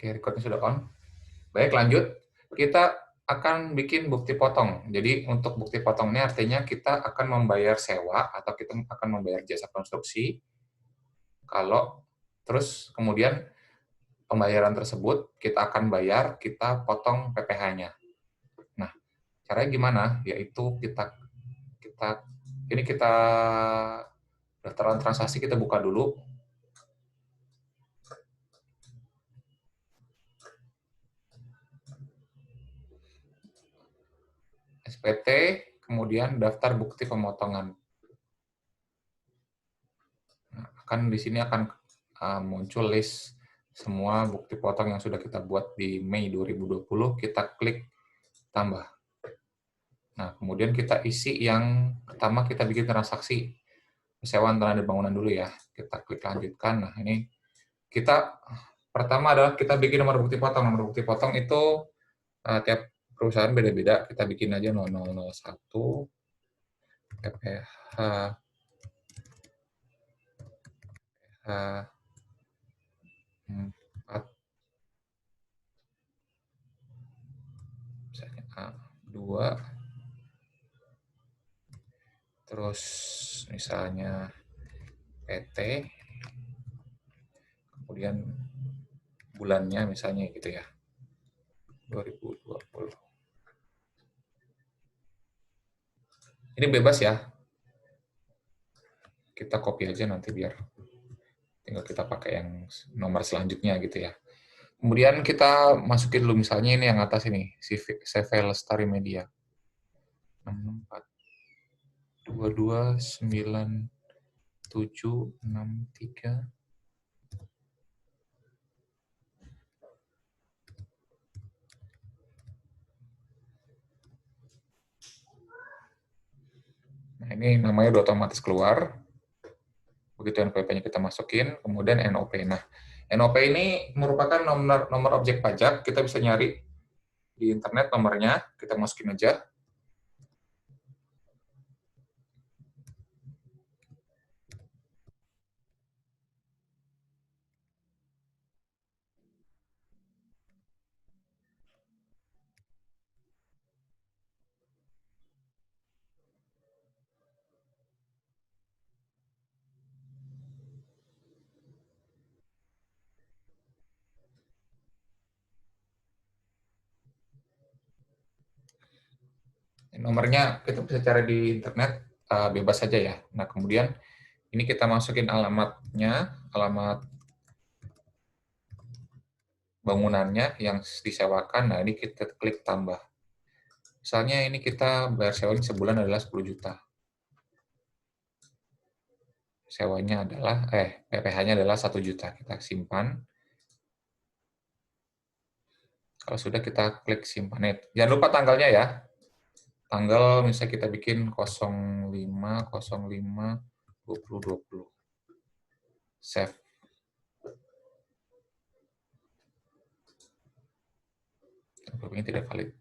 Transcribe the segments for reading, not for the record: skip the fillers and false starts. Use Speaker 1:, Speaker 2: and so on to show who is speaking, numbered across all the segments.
Speaker 1: Oke, recordnya sudah on. Baik, lanjut. Kita akan bikin bukti potong. Jadi untuk bukti potong ini artinya kita akan membayar sewa atau kita akan membayar jasa konstruksi. Kalau terus kemudian pembayaran tersebut kita akan bayar, kita potong PPh-nya. Nah, caranya gimana? Yaitu kita ini kita daftaran transaksi kita buka dulu. SPT, kemudian daftar bukti pemotongan. Nah, di sini akan muncul list semua bukti potong yang sudah kita buat di Mei 2020, kita klik tambah. Nah, kemudian kita isi yang pertama, kita bikin transaksi persewaan tanah dan bangunan dulu ya. Kita klik lanjutkan. Nah, ini kita pertama adalah kita bikin nomor bukti potong. Nomor bukti potong itu tiap perusahaan beda-beda. Kita bikin aja 0001 PPh H4 misalnya A2, terus misalnya PT, kemudian bulannya misalnya gitu ya, 2020. Ini bebas ya, kita copy aja nanti biar tinggal kita pakai yang nomor selanjutnya gitu ya. Kemudian kita masukin dulu misalnya ini yang atas ini, CV Lestari Media. 64229763. Nah, ini namanya udah otomatis keluar. Begitu NPWP-nya kita masukin, kemudian NOP. Nah, NOP ini merupakan nomor objek pajak, kita bisa nyari di internet nomornya, kita masukin aja. Nomornya kita bisa cari di internet, bebas saja ya. Nah, kemudian ini kita masukin alamatnya, alamat bangunannya yang disewakan. Nah, ini kita klik tambah. Misalnya ini kita bayar sewanya sebulan adalah 10 juta. Sewanya adalah, PPh-nya adalah 1 juta. Kita simpan. Kalau sudah kita klik simpan. Jangan lupa tanggalnya ya. Tanggal misalnya kita bikin 05/05/2020. Save. Ini tidak valid.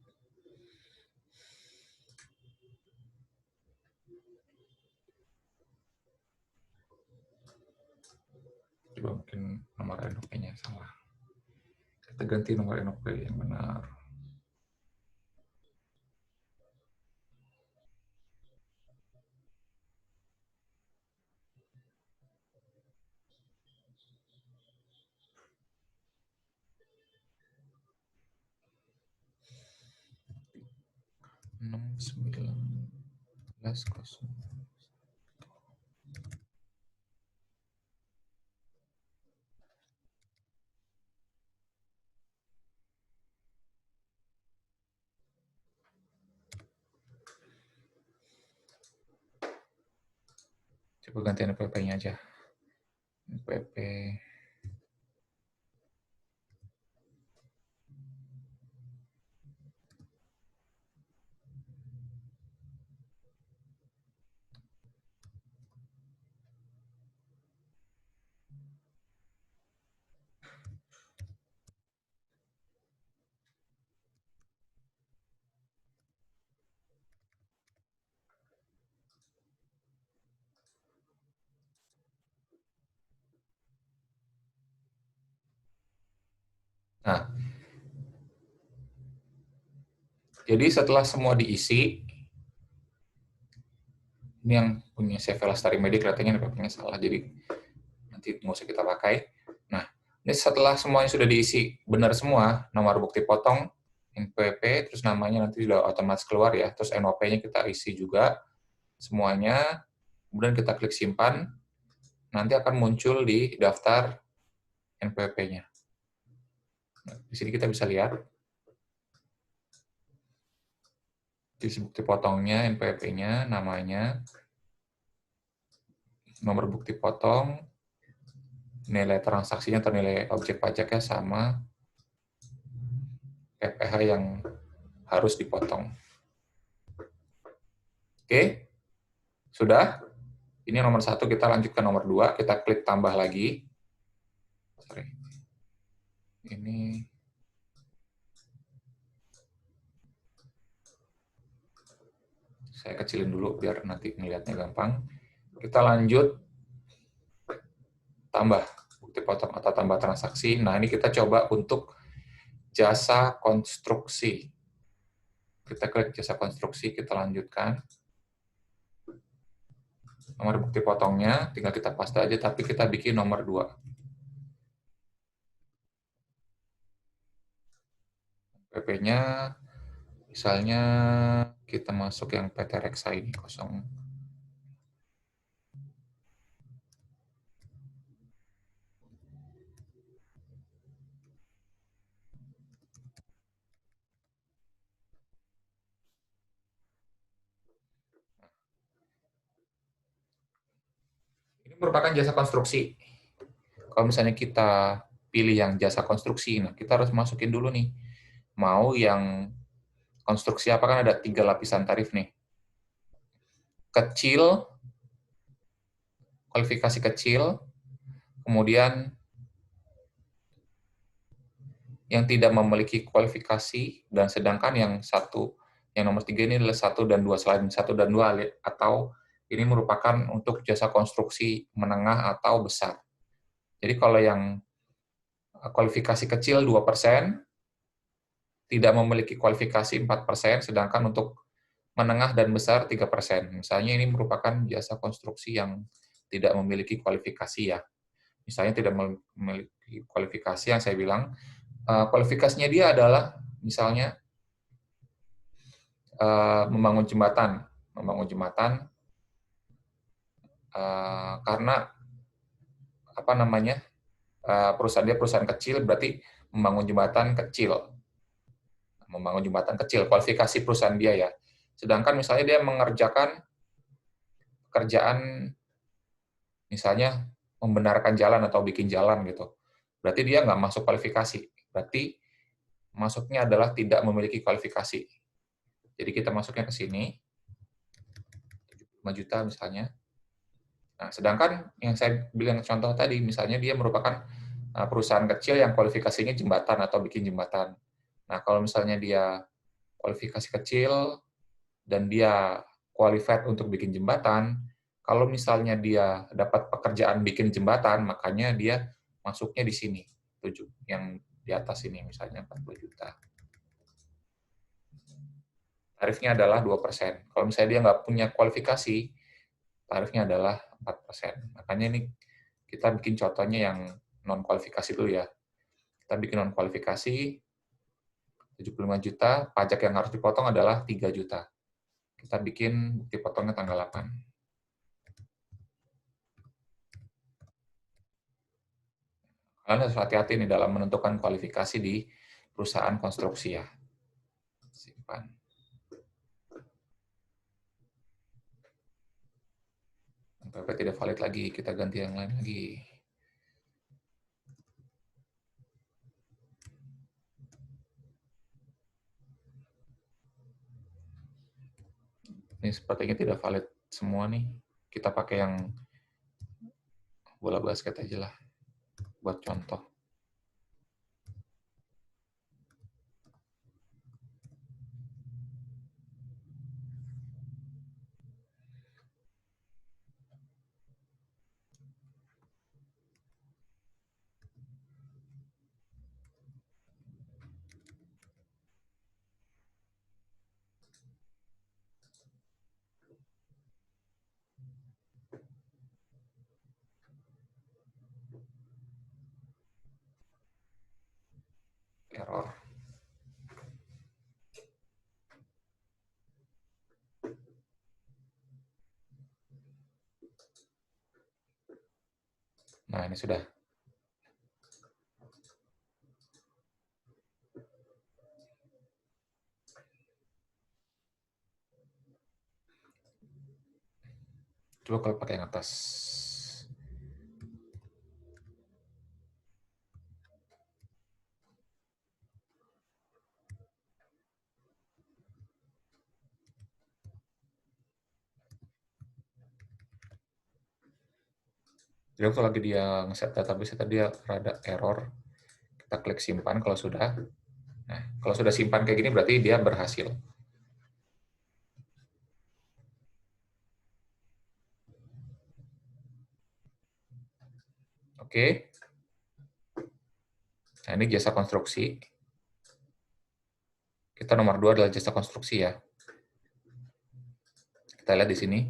Speaker 1: Coba mungkin nomor NOP-nya salah. Kita ganti nomor NOP yang benar. Enam 19 Coba ganti NPWP-nya aja. NPWP. Nah, jadi setelah semua diisi, ini yang punya CV Lestari Medik, katanya NPWP-nya salah, jadi nanti nggak usah kita pakai. Nah, ini setelah semuanya sudah diisi benar semua, nomor bukti potong, NPWP, terus namanya nanti sudah otomatis keluar ya, terus NOP-nya kita isi juga semuanya, kemudian kita klik simpan, nanti akan muncul di daftar NPWP-nya. Nah, di sini kita bisa lihat, isi bukti potongnya, NPWP-nya, namanya, nomor bukti potong, nilai transaksinya atau nilai objek pajaknya sama, PPh yang harus dipotong. Oke, sudah? Ini nomor 1, kita lanjut ke nomor 2, kita klik tambah lagi. Sorry. Ini saya kecilin dulu biar nanti melihatnya gampang. Kita lanjut tambah bukti potong atau tambah transaksi. Nah, ini kita coba untuk jasa konstruksi. Kita klik jasa konstruksi, kita lanjutkan. Nomor bukti potongnya tinggal kita paste aja, tapi kita bikin nomor 2. PP-nya misalnya kita masuk yang PT Reksa ini kosong. Ini merupakan jasa konstruksi. Kalau misalnya kita pilih yang jasa konstruksi, nah kita harus masukin dulu nih, mau yang konstruksi apa, kan ada 3 lapisan tarif nih. Kecil, kualifikasi kecil, kemudian yang tidak memiliki kualifikasi, dan sedangkan yang nomor 3 ini adalah 1 dan 2, selain 1 dan 2, atau ini merupakan untuk jasa konstruksi menengah atau besar. Jadi kalau yang kualifikasi kecil 2%, tidak memiliki kualifikasi 4%, sedangkan untuk menengah dan besar 3%. Misalnya ini merupakan jasa konstruksi yang tidak memiliki kualifikasi ya. Misalnya tidak memiliki kualifikasi yang saya bilang, kualifikasinya dia adalah misalnya membangun jembatan. Membangun jembatan karena apa namanya, perusahaan dia perusahaan kecil, berarti membangun jembatan kecil. Membangun jembatan kecil, kualifikasi perusahaan dia ya. Sedangkan misalnya dia mengerjakan pekerjaan misalnya membenarkan jalan atau bikin jalan gitu. Berarti dia nggak masuk kualifikasi. Berarti masuknya adalah tidak memiliki kualifikasi. Jadi kita masuknya ke sini, 75 juta misalnya. Nah, sedangkan yang saya bilang contoh tadi, misalnya dia merupakan perusahaan kecil yang kualifikasinya jembatan atau bikin jembatan. Nah, kalau misalnya dia kualifikasi kecil dan dia qualified untuk bikin jembatan, kalau misalnya dia dapat pekerjaan bikin jembatan, makanya dia masuknya di sini, 7, yang di atas ini misalnya 40 juta. Tarifnya adalah 2%. Kalau misalnya dia nggak punya kualifikasi, tarifnya adalah 4%. Makanya ini kita bikin contohnya yang non-kualifikasi dulu ya. Kita bikin non-kualifikasi, 75 juta, pajak yang harus dipotong adalah 3 juta. Kita bikin bukti potongnya tanggal 8. Kalian harus hati-hati nih dalam menentukan kualifikasi di perusahaan konstruksi ya. Simpan. PP tidak valid lagi, kita ganti yang lain lagi. Ini sepertinya tidak valid semua nih. Kita pakai yang bola basket aja lah, buat contoh. error. Nah, ini sudah. Coba kalau pakai yang atas. Jadi waktu lagi dia nge-set database tadi dia rada error. Kita klik simpan kalau sudah. Nah, kalau sudah simpan kayak gini berarti dia berhasil. Oke. Nah, ini jasa konstruksi. Kita nomor 2 adalah jasa konstruksi ya. Kita lihat di sini.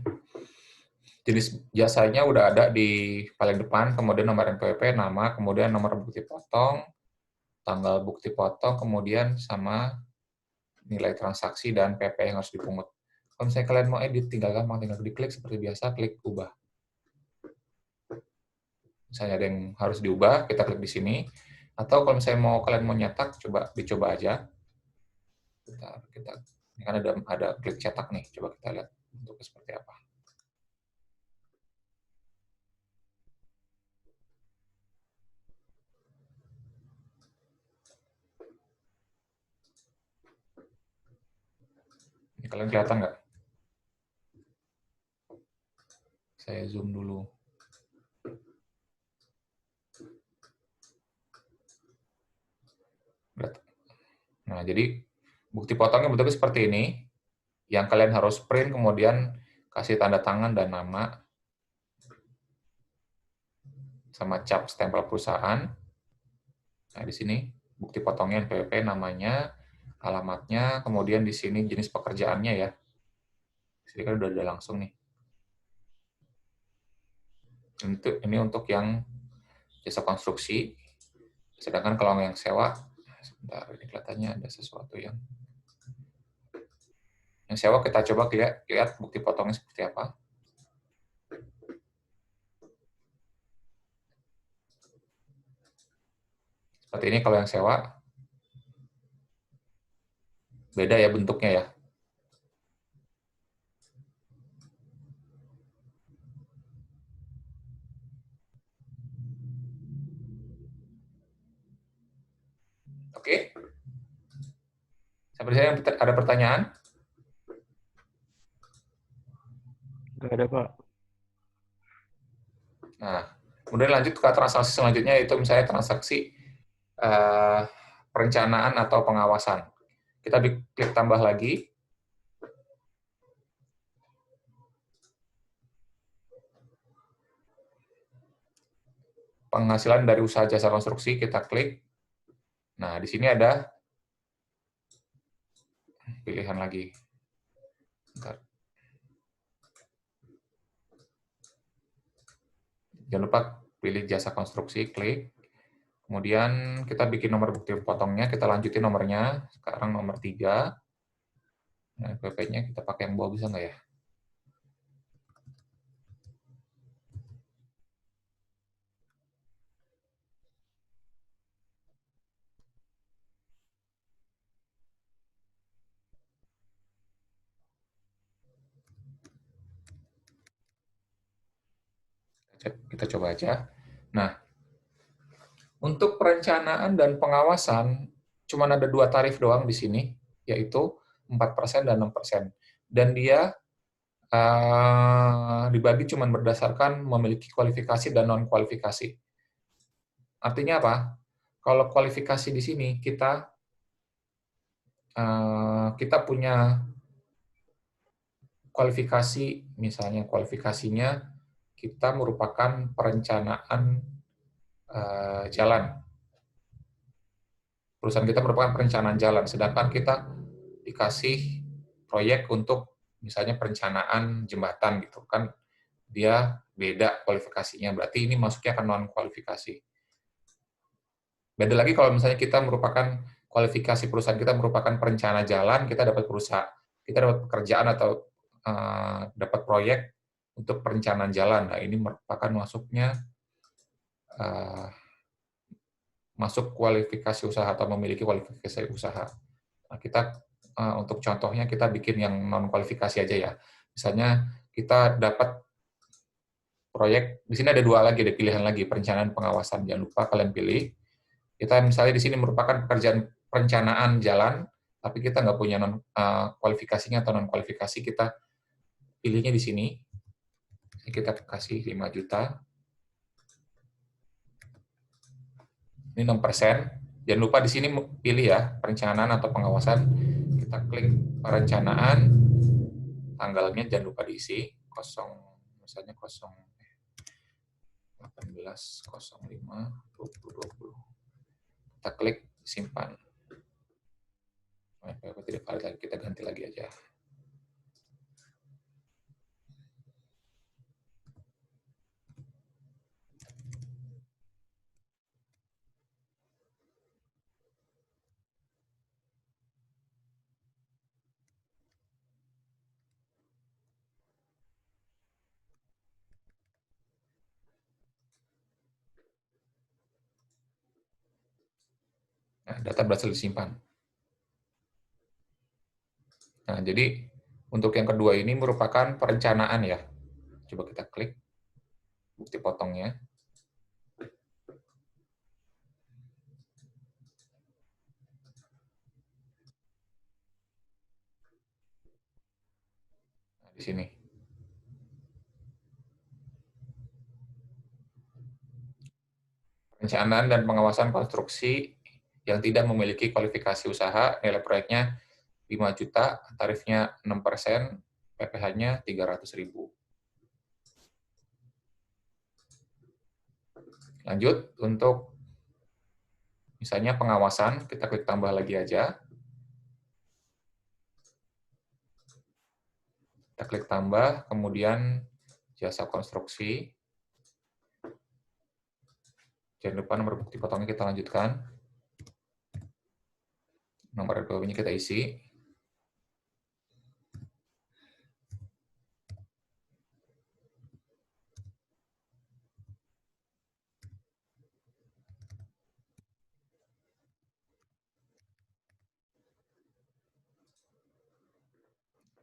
Speaker 1: Jenis jasanya udah ada di paling depan, kemudian nomor NPWP, nama, kemudian nomor bukti potong, tanggal bukti potong, kemudian sama nilai transaksi dan PP yang harus dipungut. Kalau misalnya kalian mau edit, tinggal gampang, tinggal diklik seperti biasa, klik ubah. Misalnya ada yang harus diubah, kita klik di sini. Atau kalau misalnya kalian mau nyetak, dicoba aja. Ini kan ada klik cetak nih, coba kita lihat bentuknya seperti apa. Ini kalian kelihatan nggak? Saya zoom dulu. Nah, jadi bukti potongnya bentuknya seperti ini. Yang kalian harus print, kemudian kasih tanda tangan dan nama, sama cap stempel perusahaan. Nah, di sini bukti potongnya NPWP, namanya, alamatnya, kemudian di sini jenis pekerjaannya ya. Di sini kan udah ada langsung nih. Ini untuk yang jasa konstruksi. Sedangkan kalau yang sewa, sebentar, ini kelihatannya ada sesuatu yang sewa, kita coba lihat bukti potongnya seperti apa. Seperti ini kalau yang sewa. Beda ya bentuknya ya. Oke. Sampai di sini ada pertanyaan?
Speaker 2: Nggak ada, Pak.
Speaker 1: Nah, kemudian lanjut ke transaksi selanjutnya, yaitu misalnya transaksi perencanaan atau pengawasan. Kita klik tambah lagi. Penghasilan dari usaha jasa konstruksi, kita klik. Nah, di sini ada pilihan lagi. Bentar. Jangan lupa pilih jasa konstruksi, klik. Kemudian kita bikin nomor bukti potongnya, kita lanjutin nomornya. Sekarang nomor 3. Nah, PP-nya kita pakai yang bawah, bisa nggak ya? Kita coba aja. Nah, untuk perencanaan dan pengawasan, cuma ada 2 tarif doang di sini, yaitu 4% dan 6%. Dan dia dibagi cuma berdasarkan memiliki kualifikasi dan non-kualifikasi. Artinya apa? Kalau kualifikasi di sini, kita punya kualifikasi, misalnya kualifikasinya kita merupakan perencanaan jalan. Perusahaan kita merupakan perencanaan jalan, sedangkan kita dikasih proyek untuk misalnya perencanaan jembatan gitu kan, dia beda kualifikasinya, berarti ini masuknya ke non kualifikasi. Beda lagi kalau misalnya kita merupakan kualifikasi perusahaan kita merupakan perencana jalan, kita dapat pekerjaan atau dapat proyek untuk perencanaan jalan. Nah, ini merupakan masuk kualifikasi usaha atau memiliki kualifikasi usaha. Nah, kita untuk contohnya kita bikin yang non kualifikasi aja ya. Misalnya kita dapat proyek, di sini ada dua lagi, ada pilihan lagi, perencanaan pengawasan. Jangan lupa kalian pilih. Kita misalnya di sini merupakan pekerjaan perencanaan jalan, tapi kita nggak punya kualifikasinya atau non kualifikasi, kita pilihnya di sini. Kita kasih 5 juta. Ini 6%. Jangan lupa di sini pilih ya, perencanaan atau pengawasan. Kita klik perencanaan, tanggalnya jangan lupa diisi, misalnya 18/05/2020. Kita klik simpan. Tidak valid lagi, kita ganti lagi aja. Nah, data berhasil disimpan. Nah, jadi untuk yang kedua ini merupakan perencanaan ya. Coba kita klik bukti potongnya. Nah, di sini. Perencanaan dan pengawasan konstruksi yang tidak memiliki kualifikasi usaha, nilai proyeknya 5 juta, tarifnya 6%, PPh-nya 300.000. Lanjut, untuk misalnya pengawasan, kita klik tambah lagi aja. Kita klik tambah, kemudian jasa konstruksi. Jangan lupa nomor bukti potongnya kita lanjutkan. Nomor RPW-nya kita isi.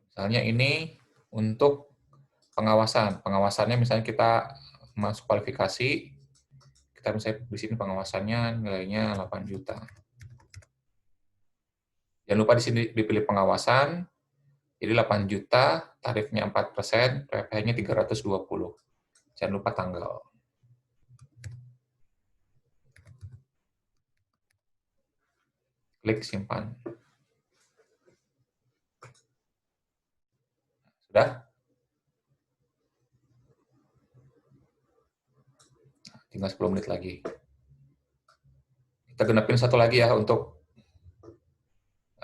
Speaker 1: Misalnya ini untuk pengawasan. Pengawasannya misalnya kita masuk kualifikasi, kita misalnya di sini pengawasannya nilainya 8 juta. Jangan lupa di sini dipilih pengawasan, jadi 8 juta, tarifnya 4%, PPh-nya 320. Jangan lupa tanggal. Klik simpan. Sudah? Tinggal 10 menit lagi. Kita genapin satu lagi ya untuk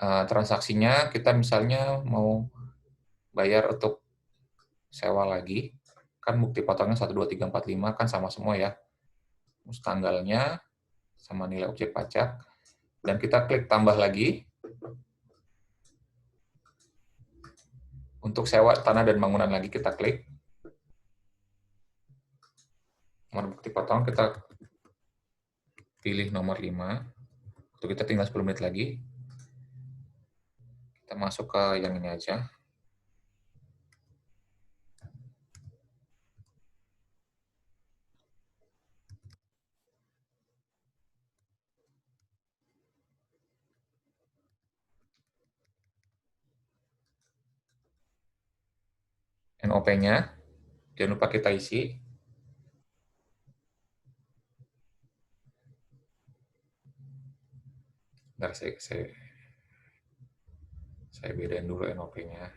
Speaker 1: transaksinya. Kita misalnya mau bayar untuk sewa lagi. Kan bukti potongnya 1, 2, 3, 4, 5 kan sama semua ya. Terus tanggalnya sama nilai objek pajak. Dan kita klik tambah lagi. Untuk sewa tanah dan bangunan lagi kita klik. Nomor bukti potong kita pilih nomor 5. Untuk kita tinggal 10 menit lagi. Kita masuk ke yang ini aja. NOP-nya. Jangan lupa kita isi. Bentar, saya bedain dulu NOP-nya.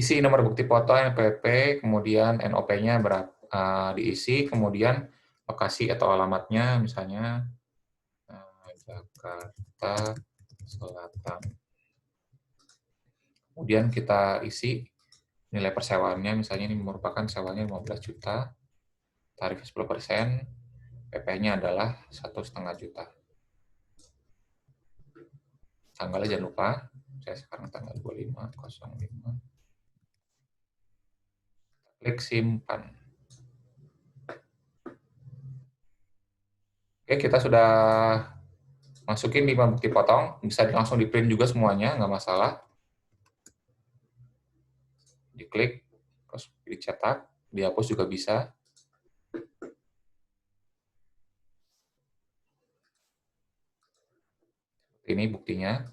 Speaker 1: isi nomor bukti foto NPWP, kemudian NOP-nya diisi, kemudian lokasi atau alamatnya, misalnya Jakarta Selatan. Kemudian kita isi nilai persewaannya, misalnya ini merupakan sewanya 15 juta, tarif 10%, PP-nya adalah 1,5 juta. Tanggalnya jangan lupa, saya sekarang tanggal 25/05. Klik simpan. Oke, kita sudah masukin 5 bukti potong, bisa langsung di print juga semuanya, nggak masalah. Diklik, terus dicetak, dihapus juga bisa. Ini buktinya.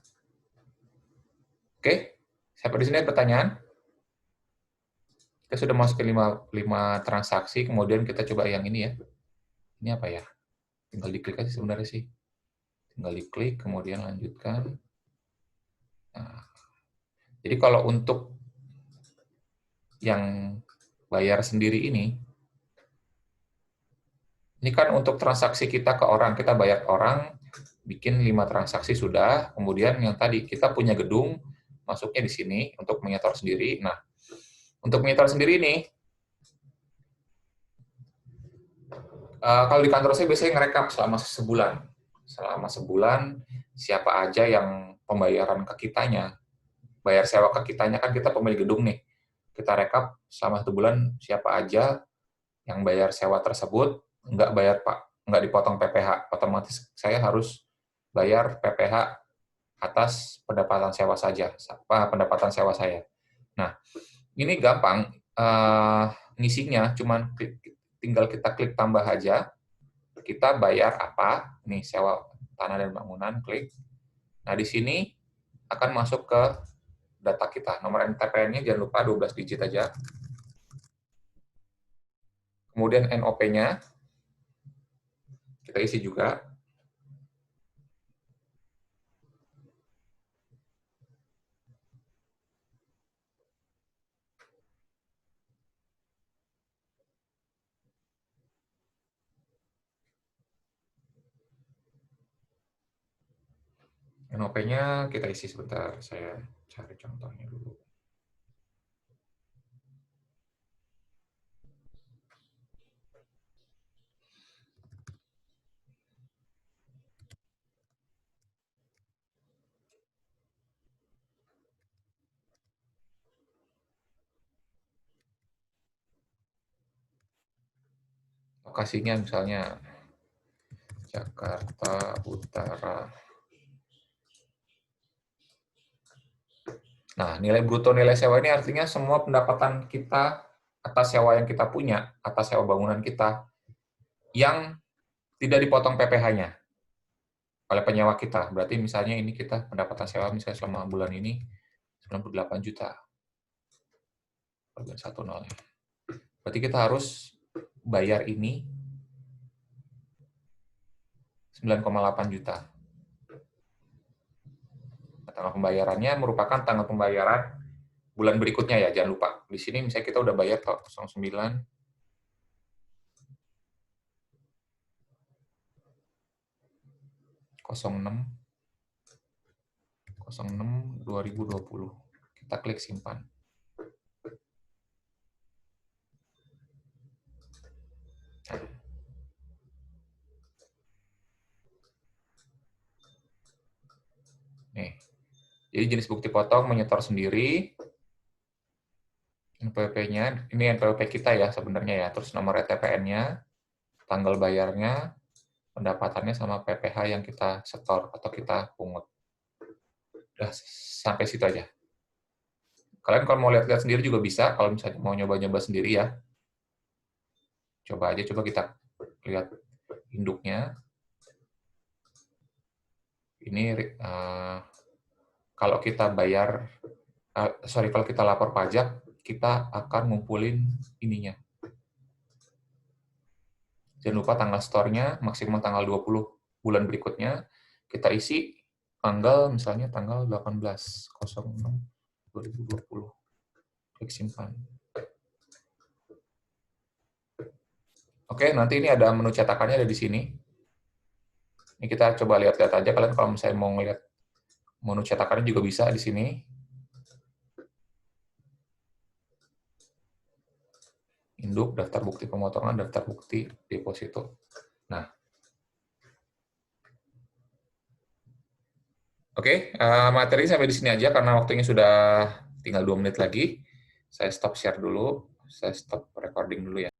Speaker 1: Oke, sampai di sini ada pertanyaan? Kita sudah masukin 5 transaksi, kemudian kita coba yang ini ya. Ini apa ya? Tinggal diklik aja sebenarnya sih. Tinggal diklik, kemudian lanjutkan. Nah, jadi kalau untuk yang bayar sendiri ini kan untuk transaksi kita ke orang, kita bayar orang, bikin 5 transaksi sudah, kemudian yang tadi kita punya gedung, masuknya di sini untuk menyetor sendiri. Nah, untuk menyetor sendiri ini, kalau di kantor saya biasanya ngerekap selama sebulan. Selama sebulan, siapa aja yang pembayaran ke kitanya, bayar sewa ke kitanya, kan kita pemilik gedung nih. Kita rekap selama 1 bulan, siapa aja yang bayar sewa tersebut, nggak bayar Pak, nggak dipotong PPh, otomatis saya harus bayar PPh atas pendapatan sewa saja, pendapatan sewa saya. Nah, ini gampang, ngisinya cuman tinggal kita klik tambah aja, kita bayar apa, nih sewa tanah dan bangunan, klik. Nah, di sini akan masuk ke data kita. Nomor NTPN-nya jangan lupa 12 digit aja. Kemudian NOP-nya, kita isi juga. NOP-nya kita isi sebentar, saya cari contohnya dulu. Lokasinya misalnya Jakarta Utara. Nah, nilai bruto nilai sewa ini artinya semua pendapatan kita atas sewa yang kita punya, atas sewa bangunan kita, yang tidak dipotong PPh-nya oleh penyewa kita. Berarti misalnya ini kita pendapatan sewa misalnya selama bulan ini 98 juta. Bagian 10. Berarti kita harus bayar ini 9,8 juta. Tanggal pembayarannya merupakan tanggal pembayaran bulan berikutnya ya, jangan lupa. Di sini misalnya kita udah bayar 09 2020. Kita klik simpan. Nih. Jadi jenis bukti potong menyetor sendiri. NPWP-nya, ini NPWP kita ya sebenarnya ya, terus nomor ETPN-nya, tanggal bayarnya, pendapatannya sama PPh yang kita setor atau kita pungut. Udah sampai situ aja. Kalian kalau mau lihat-lihat sendiri juga bisa, kalau misalnya mau nyoba-nyoba sendiri ya. Coba aja, coba kita lihat induknya. Ini kalau kita bayar, kalau kita lapor pajak, kita akan ngumpulin ininya. Jangan lupa tanggal store-nya maksimal tanggal 20 bulan berikutnya. Kita isi tanggal, misalnya tanggal 18/06/2020. Klik simpan. Oke, nanti ini ada menu cetakannya ada di sini. Ini kita coba lihat-lihat aja. Kalian kalau misalnya mau ngeliat menu cetakannya juga bisa di sini. Induk, daftar bukti pemotongan, daftar bukti deposito. Nah, oke, materi sampai di sini aja karena waktunya sudah tinggal 2 menit lagi. Saya stop share dulu, saya stop recording dulu ya.